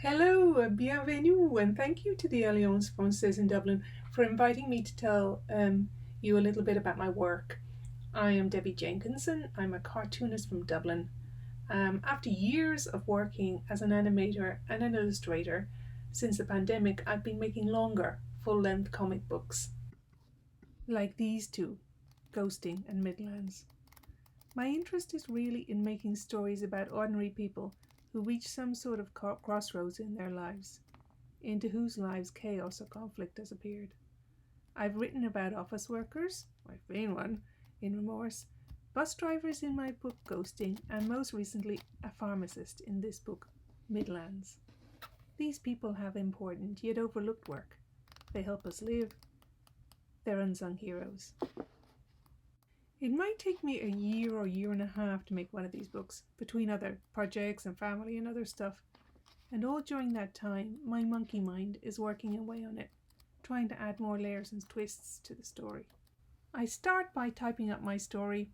Hello, bienvenue, and thank you to the Alliance Française in Dublin for inviting me to tell you a little bit about my work. I am Debbie Jenkinson. I'm a cartoonist from Dublin. After years of working as an animator and an illustrator, since the pandemic, I've been making longer, full length comic books like these two, Ghosting and Midlands. My interest is really in making stories about ordinary people who reach some sort of crossroads in their lives, into whose lives chaos or conflict has appeared. I've written about office workers, I've been one, in Remorse, bus drivers in my book Ghosting, and most recently a pharmacist in this book, Midlands. These people have important yet overlooked work. They help us live. They're unsung heroes. It might take me a year or year and a half to make one of these books, between other projects and family and other stuff. And all during that time, my monkey mind is working away on it, trying to add more layers and twists to the story. I start by typing up my story.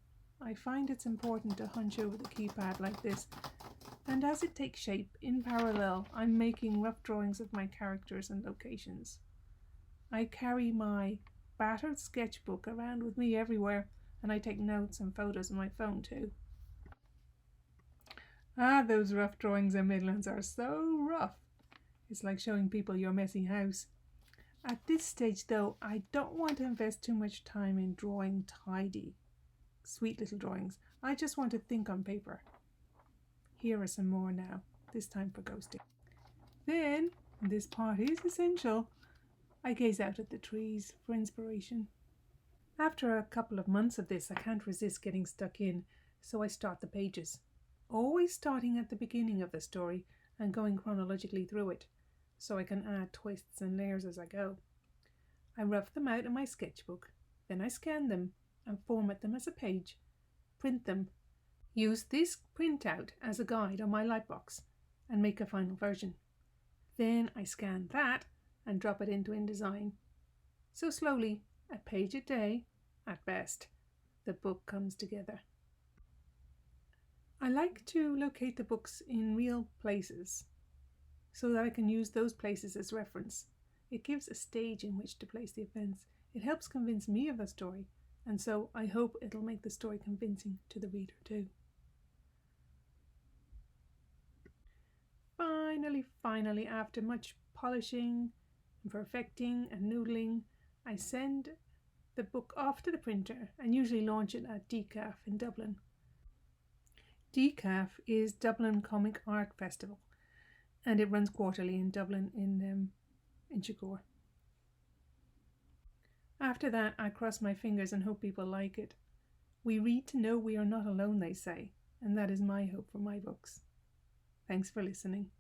I find it's important to hunch over the keypad like this, and as it takes shape, in parallel, I'm making rough drawings of my characters and locations. I carry my battered sketchbook around with me everywhere, and I take notes and photos on my phone too. Those rough drawings in Midlands are so rough. It's like showing people your messy house. At this stage though, I don't want to invest too much time in drawing tidy, sweet little drawings. I just want to think on paper. Here are some more now, this time for Ghosting. Then, and this part is essential, I gaze out at the trees for inspiration. After a couple of months of this, I can't resist getting stuck in, so I start the pages. Always starting at the beginning of the story and going chronologically through it, so I can add twists and layers as I go. I rough them out in my sketchbook, then I scan them and format them as a page, print them, use this printout as a guide on my lightbox, and make a final version. Then I scan that and drop it into InDesign. So slowly, a page a day, at best, the book comes together. I like to locate the books in real places so that I can use those places as reference. It gives a stage in which to place the events. It helps convince me of the story, and so I hope it'll make the story convincing to the reader too. Finally, after much polishing and perfecting and noodling, I send the book off to the printer and usually launch it at DCAF in Dublin. DCAF is Dublin Comic Art Festival, and it runs quarterly in Dublin in Chigor. After that, I cross my fingers and hope people like it. We read to know we are not alone, they say, and that is my hope for my books. Thanks for listening.